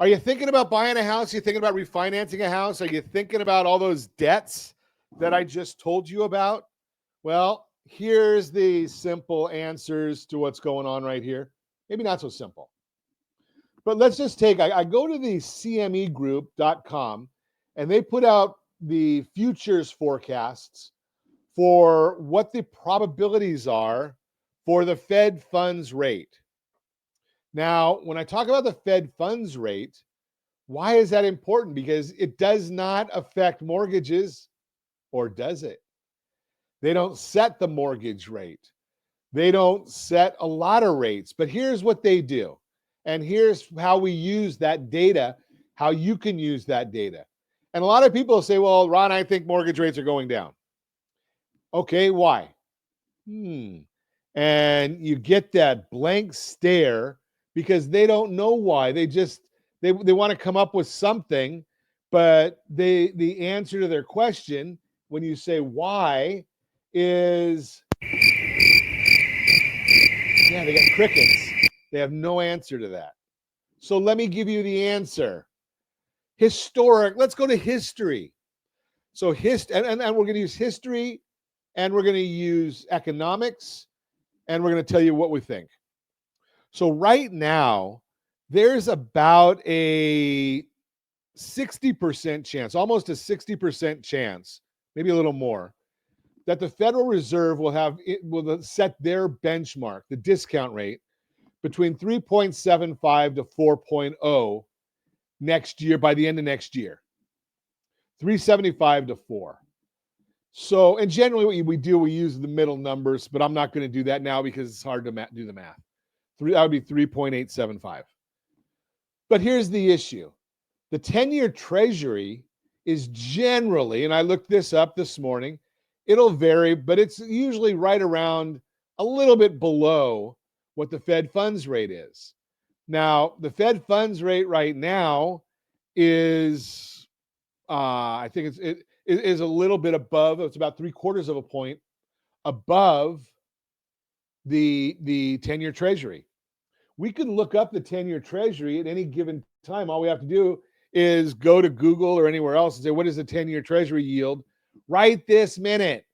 Are you thinking about buying a house? Are you thinking about refinancing a house? Are you thinking about all those debts that I just told you about? Well, here's the simple answers to what's going on right here. Maybe not so simple. But let's just take, I go to the cmegroup.com and they put out the futures forecasts for what the probabilities are for the Fed funds rate. Now, when I talk about the Fed funds rate, why is that important? Because it does not affect mortgages, or does it? They don't set the mortgage rate. They don't set a lot of rates, but here's what they do. And here's how we use that data, how you can use that data. And a lot of people say, well, Ron, I think mortgage rates are going down. Okay, why? And you get that blank stare because they don't know why. They want to come up with something, but the answer to their question when you say why is they got crickets. They have no answer to that. So let me give you the answer. Historic. Let's go to history. So and we're going to use history, and we're going to use economics, and we're going to tell you what we think. So right now, there's about a 60% chance, almost a 60% chance, maybe a little more, that the Federal Reserve will set their benchmark, the discount rate, between 3.75 to 4.0 next year, by the end of next year. 375 to 4. So, and generally what we use the middle numbers, but I'm not going to do that now because it's hard to do the math. That would be 3.875. But here's the issue. The 10-year Treasury is generally, and I looked this up this morning, it'll vary, but it's usually right around a little bit below what the Fed funds rate is. Now, the Fed funds rate right now is, I think it is a little bit above. It's about 3/4 of a point above the 10-year Treasury. We can look up the 10-year Treasury at any given time. All we have to do is go to Google or anywhere else and say, what is the 10-year Treasury yield right this minute?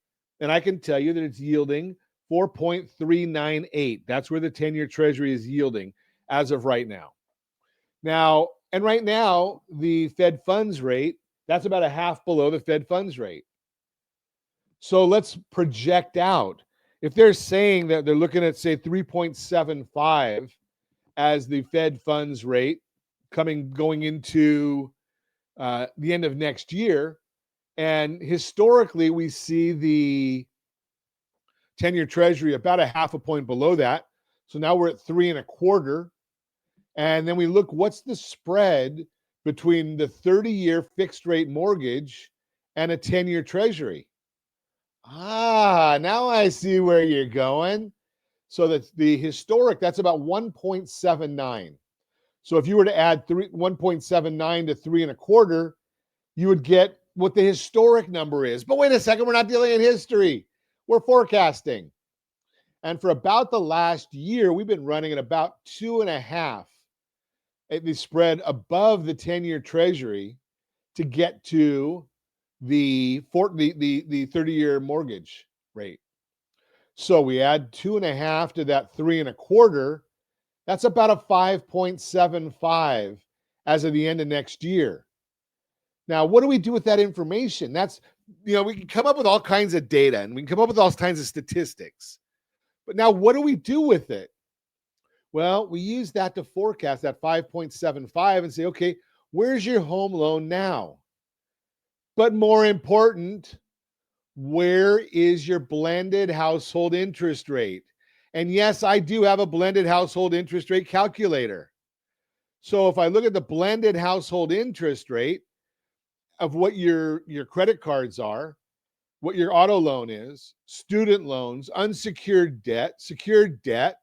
And I can tell you that it's yielding 4.398. That's where the 10-year Treasury is yielding as of right now. And right now, the Fed funds rate, that's about a half below the Fed funds rate. So let's project out. If they're saying that they're looking at, say, 3.75 as the Fed funds rate going into the end of next year, and historically we see the 10-year Treasury about a half a point below that. So now we're at 3.25. And then we look, what's the spread between the 30-year fixed rate mortgage and a 10-year Treasury? Now I see where you're going. So that's the historic, that's about 1.79. So if you were to add 1.79 to 3.25, you would get what the historic number is. But wait a second, we're not dealing in history. We're forecasting. And for about the last year, we've been running at about 2.5 at the spread above the 10-year Treasury to get to the 30-year mortgage rate. So we add 2.5 to that 3.25. That's about a 5.75 as of the end of next year. Now, what do we do with that information? We can come up with all kinds of data and we can come up with all kinds of statistics. But now what do we do with it? Well, we use that to forecast that 5.75 and say, okay, where's your home loan now? But more important, where is your blended household interest rate? And yes, I do have a blended household interest rate calculator. So if I look at the blended household interest rate of what your credit cards are, what your auto loan is, student loans, unsecured debt, secured debt,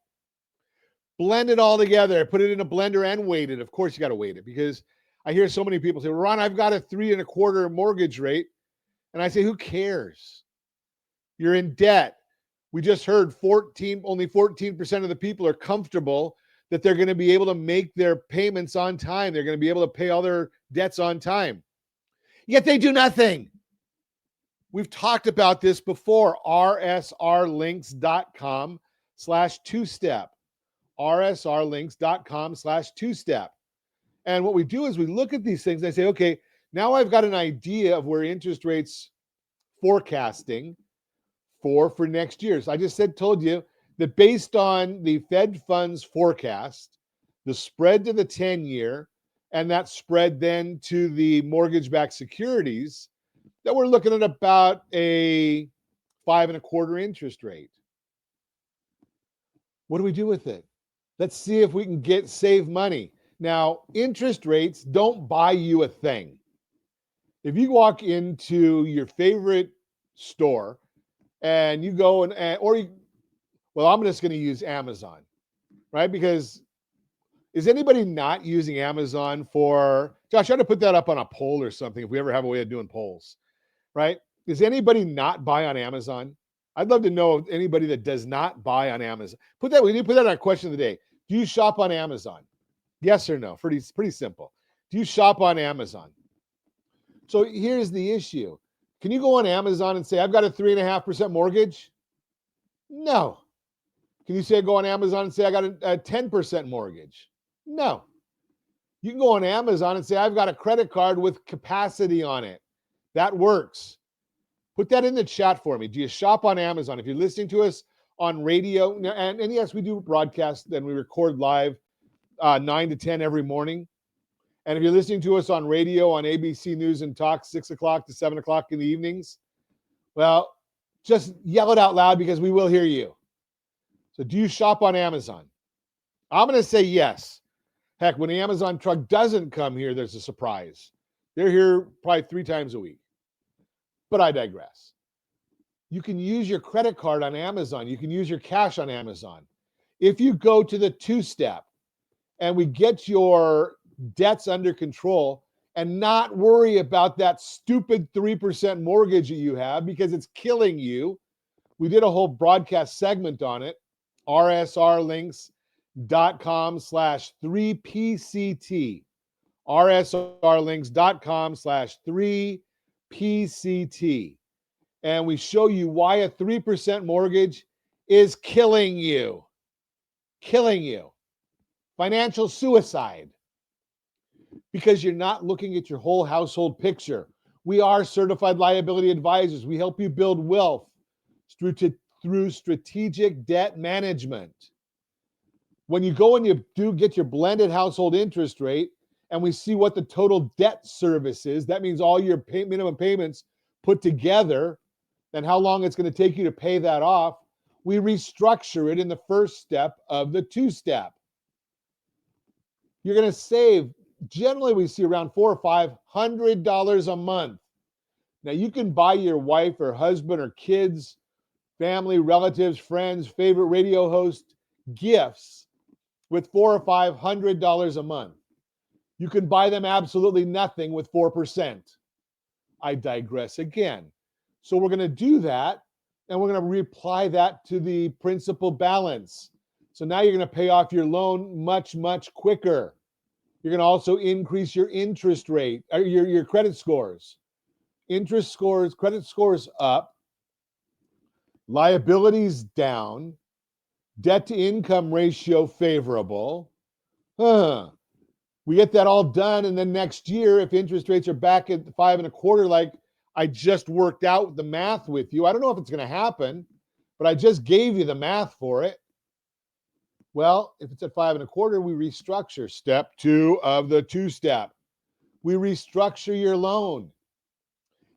blend it all together, put it in a blender and weight it. Of course, you got to weight it because I hear so many people say, Ron, I've got a 3.25 mortgage rate. And I say, who cares? You're in debt. We just heard only 14% of the people are comfortable that they're going to be able to make their payments on time. They're going to be able to pay all their debts on time. Yet they do nothing. We've talked about this before. rsrlinks.com/2step. rsrlinks.com/2step. And what we do is we look at these things and I say, okay, now I've got an idea of where interest rates forecasting for next year. So I just told you that based on the Fed funds forecast, the spread to the 10-year, and that spread then to the mortgage-backed securities, that we're looking at about a 5.25% interest rate. What do we do with it? Let's see if we can save money. Now, interest rates don't buy you a thing. If you walk into your favorite store and you go I'm just going to use Amazon, right? Because is anybody not using Amazon for, Josh, I ought to put that up on a poll or something if we ever have a way of doing polls, right? Does anybody not buy on Amazon? I'd love to know anybody that does not buy on Amazon. We need to put that on our question of the day. Do you shop on Amazon? Yes or no? Pretty simple. Do you shop on Amazon? So here's the issue. Can you go on Amazon and say, I've got a 3.5% mortgage? No. Can you go on Amazon and say, I got a 10% mortgage? No. You can go on Amazon and say, I've got a credit card with capacity on it. That works. Put that in the chat for me. Do you shop on Amazon? If you're listening to us on radio, and yes, we do broadcast and we record live 9 to 10 every morning. And if you're listening to us on radio on ABC News and Talk, 6 o'clock to 7 o'clock in the evenings, well, just yell it out loud because we will hear you. So do you shop on Amazon? I'm going to say yes. Heck, when the Amazon truck doesn't come here, there's a surprise. They're here probably 3 times a week. But I digress. You can use your credit card on Amazon. You can use your cash on Amazon. If you go to the 2-step and we get your debts under control and not worry about that stupid 3% mortgage that you have because it's killing you. We did a whole broadcast segment on it. rsrlinks.com/3pct. rsrlinks.com/3pct. And we show you why a 3% mortgage is killing you. Killing you. Financial suicide. Because you're not looking at your whole household picture. We are certified liability advisors. We help you build wealth through strategic debt management. When you go and you do get your blended household interest rate, and we see what the total debt service is, that means all your minimum payments put together, and how long it's going to take you to pay that off, we restructure it in the first step of the 2-step. You're going to save, generally we see around $400 or $500 a month. Now you can buy your wife or husband or kids, family, relatives, friends, favorite radio host gifts with $400 or $500 a month. You can buy them absolutely nothing with 4%. I digress again. So we're going to do that, and we're going to reapply that to the principal balance. So now you're going to pay off your loan much, much quicker. You're going to also increase your interest rate, or your credit scores. Interest scores, credit scores up, liabilities down, debt to income ratio favorable. We get that all done, and then next year, if interest rates are back at 5.25%, like I just worked out the math with you, I don't know if it's going to happen, but I just gave you the math for it. Well, if it's at 5.25%, we restructure. Step 2 of the 2-step. We restructure your loan,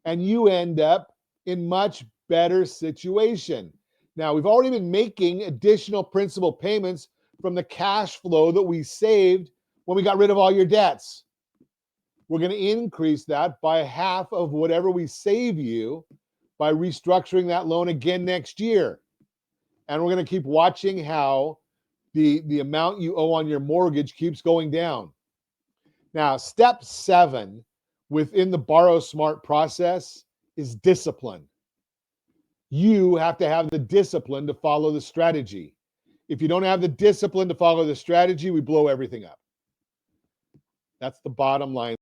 and you end up in much better situation. Now, we've already been making additional principal payments from the cash flow that we saved when we got rid of all your debts. We're going to increase that by half of whatever we save you by restructuring that loan again next year. And we're going to keep watching how the amount you owe on your mortgage keeps going down. Now, step 7 within the Borrow Smart process is discipline. You have to have the discipline to follow the strategy. If you don't have the discipline to follow the strategy, we blow everything up. That's the bottom line.